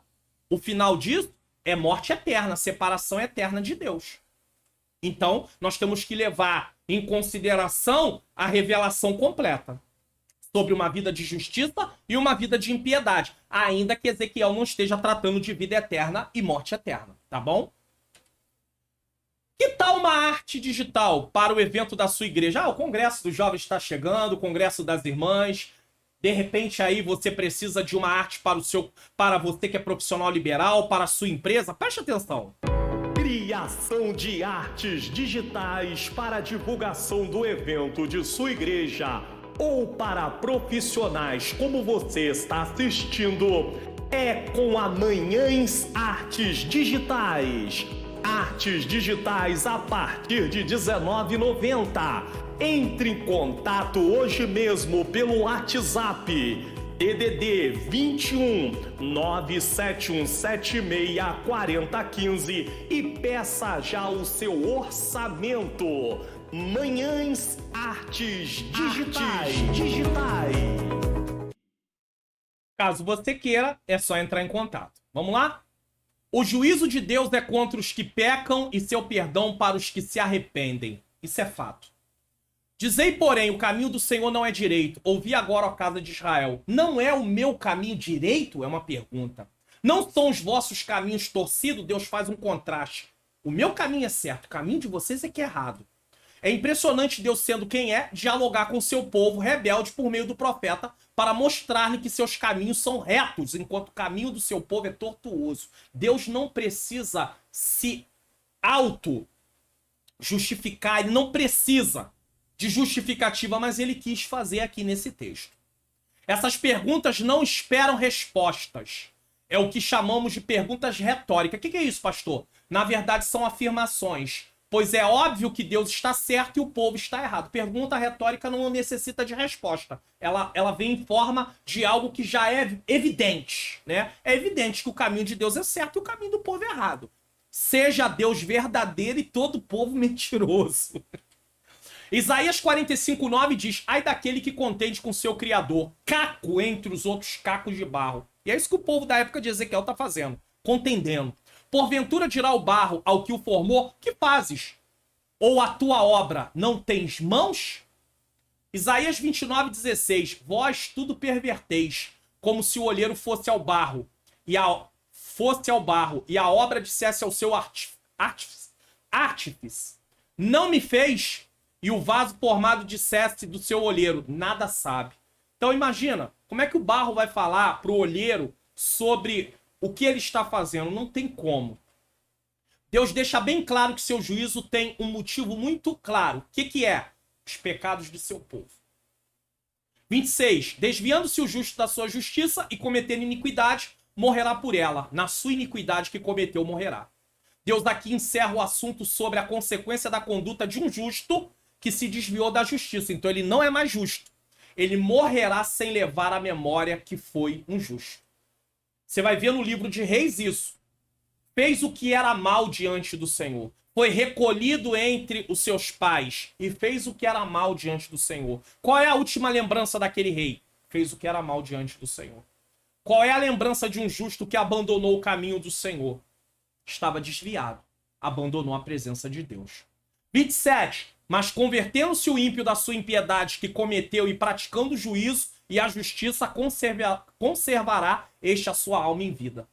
o final disso é morte eterna, separação eterna de Deus. Então, nós temos que levar em consideração a revelação completa sobre uma vida de justiça e uma vida de impiedade, ainda que Ezequiel não esteja tratando de vida eterna e morte eterna, tá bom? Que tal uma arte digital para o evento da sua igreja? O Congresso dos Jovens está chegando, o Congresso das Irmãs. De repente aí você precisa de uma arte para você que é profissional liberal, para a sua empresa. Preste atenção. criação de artes digitais para divulgação do evento de sua igreja ou para profissionais como você está assistindo, é com a Manhãs Artes Digitais. Artes digitais a partir de R$ 19,90. Entre em contato hoje mesmo pelo WhatsApp DDD 21 97176 4015 e peça já o seu orçamento. Manhãs Artes Digitais. Caso você queira, é só entrar em contato. Vamos lá? O juízo de Deus é contra os que pecam e seu perdão para os que se arrependem. Isso é fato. Dizei, porém, o caminho do Senhor não é direito. Ouvi agora, ó casa de Israel. Não é o meu caminho direito? É uma pergunta. Não são os vossos caminhos torcidos? Deus faz um contraste. O meu caminho é certo, o caminho de vocês é que é errado. É impressionante Deus, sendo quem é, dialogar com seu povo rebelde por meio do profeta para mostrar-lhe que seus caminhos são retos, enquanto o caminho do seu povo é tortuoso. Deus não precisa se auto-justificar, ele não precisa de justificativa, mas ele quis fazer aqui nesse texto. Essas perguntas não esperam respostas. É o que chamamos de perguntas retóricas. O que é isso, pastor? Na verdade, são afirmações. Pois é óbvio que Deus está certo e o povo está errado. Pergunta retórica não necessita de resposta. Ela vem em forma de algo que já é evidente, né? É evidente que o caminho de Deus é certo e o caminho do povo é errado. Seja Deus verdadeiro e todo o povo mentiroso. Isaías 45:9 diz: ai daquele que contende com seu Criador, caco entre os outros cacos de barro. E é isso que o povo da época de Ezequiel está fazendo, contendendo. Porventura dirá o barro ao que o formou: que fazes? Ou a tua obra não tens mãos? Isaías 29:16: vós tudo perverteis, como se o olheiro fosse ao barro, e a obra dissesse ao seu artífice: não me fez, e o vaso formado dissesse do seu olheiro: nada sabe. Então imagina, como é que o barro vai falar para o olheiro sobre o que ele está fazendo? Não tem como. Deus deixa bem claro que seu juízo tem um motivo muito claro. O que é? Os pecados de seu povo. 26. Desviando-se o justo da sua justiça e cometendo iniquidade, morrerá por ela. Na sua iniquidade que cometeu, morrerá. Deus aqui encerra o assunto sobre a consequência da conduta de um justo que se desviou da justiça. Então ele não é mais justo. Ele morrerá sem levar à memória que foi um justo. Você vai ver no livro de Reis isso. Fez o que era mal diante do Senhor. Foi recolhido entre os seus pais e fez o que era mal diante do Senhor. Qual é a última lembrança daquele rei? Fez o que era mal diante do Senhor. Qual é a lembrança de um justo que abandonou o caminho do Senhor? Estava desviado. Abandonou a presença de Deus. 27. Mas convertendo-se o ímpio da sua impiedade que cometeu e praticando o juízo e a justiça, conservará este a sua alma em vida.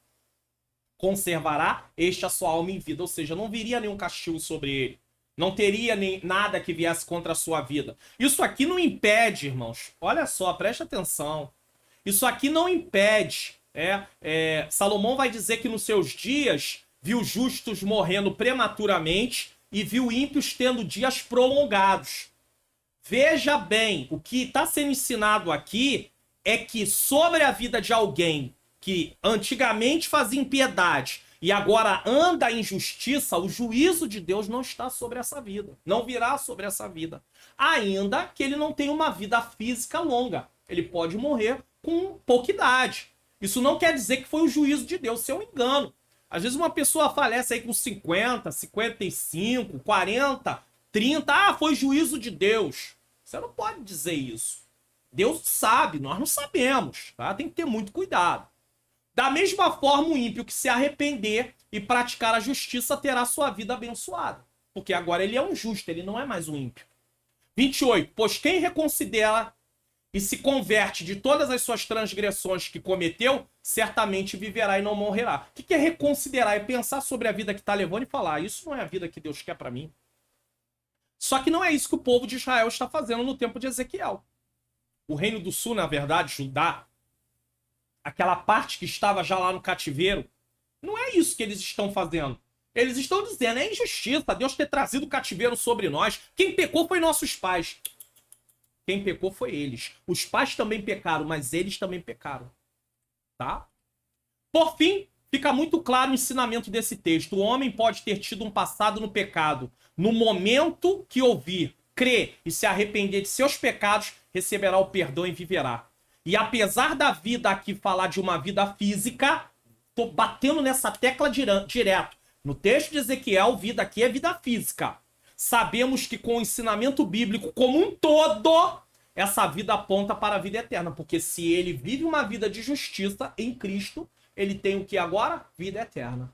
Conservará este a sua alma em vida. Ou seja, não viria nenhum castigo sobre ele. Não teria nem nada que viesse contra a sua vida. Isso aqui não impede, irmãos. Olha só, preste atenção. Isso aqui não impede. Salomão vai dizer que nos seus dias viu justos morrendo prematuramente e viu ímpios tendo dias prolongados. Veja bem, o que está sendo ensinado aqui é que sobre a vida de alguém que antigamente fazia impiedade e agora anda em justiça, o juízo de Deus não está sobre essa vida. Não virá sobre essa vida. Ainda que ele não tenha uma vida física longa. Ele pode morrer com pouca idade. Isso não quer dizer que foi o juízo de Deus, isso é um engano. Às vezes uma pessoa falece aí com 50, 55, 40, 30. Ah, foi juízo de Deus. Você não pode dizer isso. Deus sabe, nós não sabemos. Tá? Tem que ter muito cuidado. Da mesma forma, o ímpio que se arrepender e praticar a justiça terá sua vida abençoada. Porque agora ele é um justo, ele não é mais um ímpio. 28. Pois quem reconsidera e se converte de todas as suas transgressões que cometeu, certamente viverá e não morrerá. O que é reconsiderar? É pensar sobre a vida que está levando e falar: isso não é a vida que Deus quer para mim. Só que não é isso que o povo de Israel está fazendo no tempo de Ezequiel. O reino do sul, na verdade, Judá, aquela parte que estava já lá no cativeiro, não é isso que eles estão fazendo. Eles estão dizendo, é injustiça Deus ter trazido o cativeiro sobre nós. Quem pecou foi nossos pais. Quem pecou foi eles. Os pais também pecaram, mas eles também pecaram. Tá? Por fim, fica muito claro o ensinamento desse texto. O homem pode ter tido um passado no pecado. No momento que ouvir, crer e se arrepender de seus pecados, receberá o perdão e viverá. E apesar da vida aqui falar de uma vida física, tô batendo nessa tecla direto. No texto de Ezequiel, vida aqui é vida física. Sabemos que com o ensinamento bíblico como um todo, essa vida aponta para a vida eterna. Porque se ele vive uma vida de justiça em Cristo, ele tem o que agora? Vida eterna.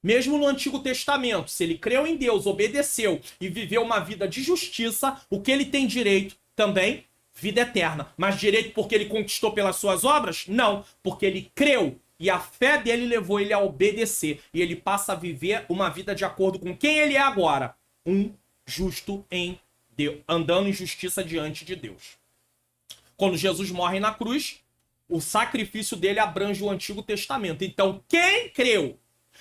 Mesmo no Antigo Testamento, se ele creu em Deus, obedeceu e viveu uma vida de justiça, o que ele tem direito também? Vida eterna. Mas direito porque ele conquistou pelas suas obras? Não, porque ele creu. E a fé dele levou ele a obedecer. E ele passa a viver uma vida de acordo com quem ele é agora. Um justo em Deus, andando em justiça diante de Deus. Quando Jesus morre na cruz, o sacrifício dele abrange o Antigo Testamento. Então, quem creu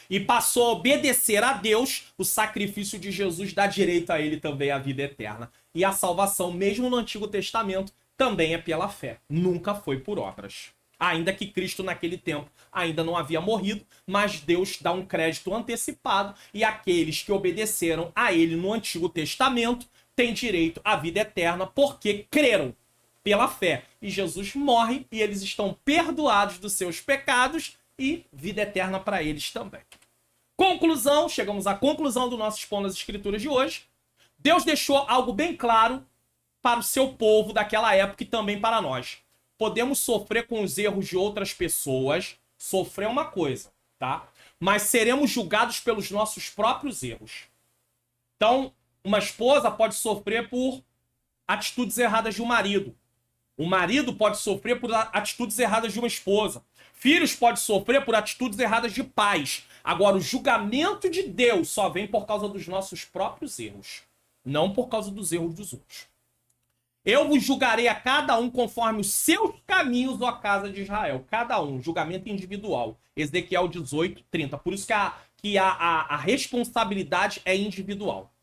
e passou a obedecer a Deus, o sacrifício de Jesus dá direito a ele também à vida eterna. E a salvação, mesmo no Antigo Testamento, também é pela fé. Nunca foi por obras. Ainda que Cristo naquele tempo ainda não havia morrido, mas Deus dá um crédito antecipado e aqueles que obedeceram a ele no Antigo Testamento têm direito à vida eterna porque creram pela fé. E Jesus morre e eles estão perdoados dos seus pecados e vida eterna para eles também. Conclusão, chegamos à conclusão do nosso Expondo as Escrituras de hoje. Deus deixou algo bem claro para o seu povo daquela época e também para nós. Podemos sofrer com os erros de outras pessoas, sofrer uma coisa, tá? Mas seremos julgados pelos nossos próprios erros. Então, uma esposa pode sofrer por atitudes erradas de um marido. O marido pode sofrer por atitudes erradas de uma esposa. Filhos podem sofrer por atitudes erradas de pais. Agora, o julgamento de Deus só vem por causa dos nossos próprios erros, não por causa dos erros dos outros. Eu vos julgarei a cada um conforme os seus caminhos, ó casa de Israel. Cada um, julgamento individual. Ezequiel 18, 30. Por isso que a responsabilidade é individual.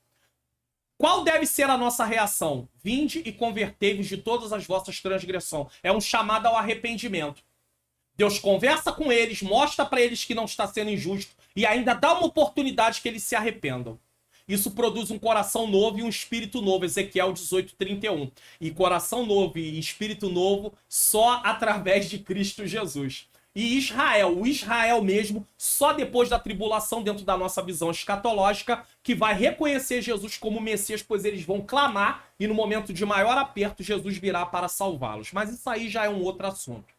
Qual deve ser a nossa reação? Vinde e convertei-vos de todas as vossas transgressões. É um chamado ao arrependimento. Deus conversa com eles, mostra para eles que não está sendo injusto e ainda dá uma oportunidade que eles se arrependam. Isso produz um coração novo e um espírito novo. Ezequiel 18, 31. E coração novo e espírito novo só através de Cristo Jesus. E Israel, o Israel mesmo, só depois da tribulação, dentro da nossa visão escatológica, que vai reconhecer Jesus como Messias, pois eles vão clamar e no momento de maior aperto, Jesus virá para salvá-los. Mas isso aí já é um outro assunto.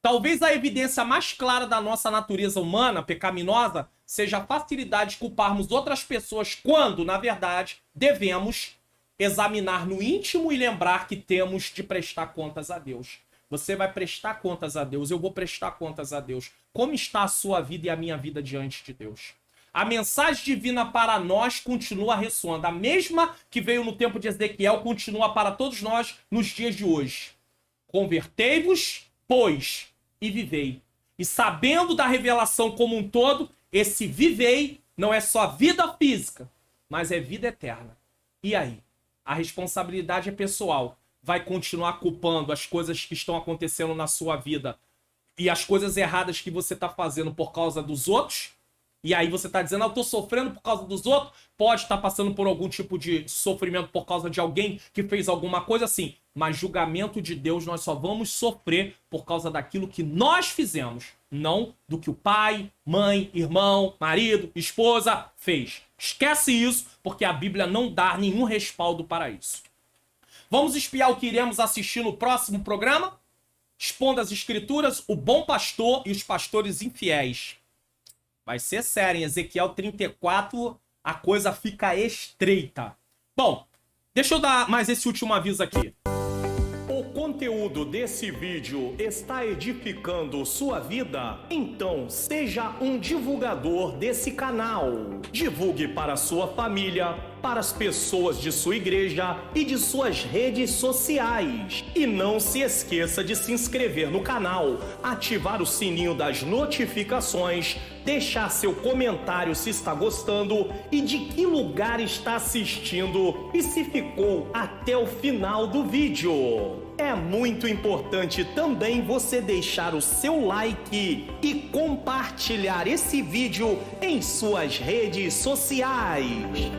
Talvez a evidência mais clara da nossa natureza humana, pecaminosa, seja a facilidade de culparmos outras pessoas quando, na verdade, devemos examinar no íntimo e lembrar que temos de prestar contas a Deus. Você vai prestar contas a Deus, eu vou prestar contas a Deus. Como está a sua vida e a minha vida diante de Deus? A mensagem divina para nós continua ressoando. A mesma que veio no tempo de Ezequiel continua para todos nós nos dias de hoje. Convertei-vos, pois, e vivei. E sabendo da revelação como um todo, esse vivei não é só vida física, mas é vida eterna. E aí? A responsabilidade é pessoal. Vai continuar culpando as coisas que estão acontecendo na sua vida e as coisas erradas que você está fazendo por causa dos outros? E aí você está dizendo, eu estou sofrendo por causa dos outros? Pode estar passando por algum tipo de sofrimento por causa de alguém que fez alguma coisa assim. Mas julgamento de Deus nós só vamos sofrer por causa daquilo que nós fizemos. Não do que o pai, mãe, irmão, marido, esposa fez. Esquece isso, porque a Bíblia não dá nenhum respaldo para isso. Vamos espiar o que iremos assistir no próximo programa? Expondo as Escrituras, o bom pastor e os pastores infiéis. Vai ser sério, em Ezequiel 34 a coisa fica estreita. Bom, deixa eu dar mais esse último aviso aqui. O conteúdo desse vídeo está edificando sua vida? Então seja um divulgador desse canal. Divulgue para sua família, para as pessoas de sua igreja e de suas redes sociais. E não se esqueça de se inscrever no canal, ativar o sininho das notificações, deixar seu comentário se está gostando e de que lugar está assistindo e se ficou até o final do vídeo. É muito importante também você deixar o seu like e compartilhar esse vídeo em suas redes sociais.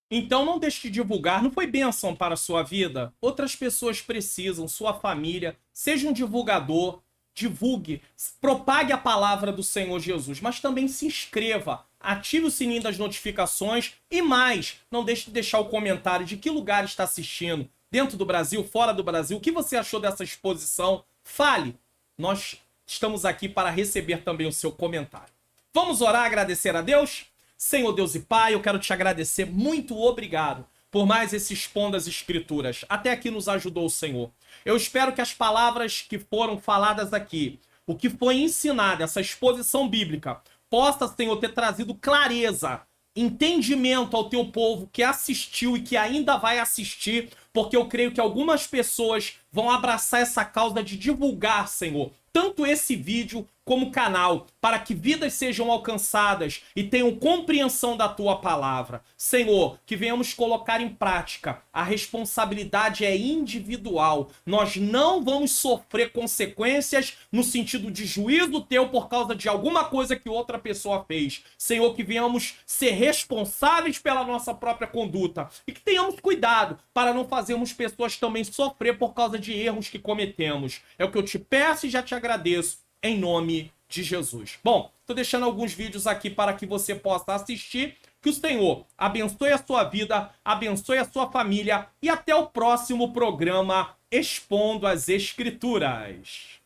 Então não deixe de divulgar, não foi bênção para a sua vida? Outras pessoas precisam, sua família, seja um divulgador, divulgue, propague a palavra do Senhor Jesus, mas também se inscreva, ative o sininho das notificações e mais, não deixe de deixar o comentário de que lugar está assistindo, dentro do Brasil, fora do Brasil, o que você achou dessa exposição? Fale, nós estamos aqui para receber também o seu comentário. Vamos orar, agradecer a Deus? Senhor Deus e Pai, eu quero te agradecer, muito obrigado por mais esse Expondo as Escrituras. Até aqui nos ajudou o Senhor. Eu espero que as palavras que foram faladas aqui, o que foi ensinado, essa exposição bíblica, possa, Senhor, ter trazido clareza, entendimento ao teu povo que assistiu e que ainda vai assistir, porque eu creio que algumas pessoas vão abraçar essa causa de divulgar, Senhor, tanto esse vídeo como canal, para que vidas sejam alcançadas e tenham compreensão da tua palavra. Senhor, que venhamos colocar em prática. A responsabilidade é individual. Nós não vamos sofrer consequências no sentido de juízo teu por causa de alguma coisa que outra pessoa fez. Senhor, que venhamos ser responsáveis pela nossa própria conduta e que tenhamos cuidado para não fazermos pessoas também sofrer por causa de erros que cometemos. É o que eu te peço e já te agradeço. Em nome de Jesus. Bom, tô deixando alguns vídeos aqui para que você possa assistir. Que o Senhor abençoe a sua vida, abençoe a sua família e até o próximo programa Expondo as Escrituras.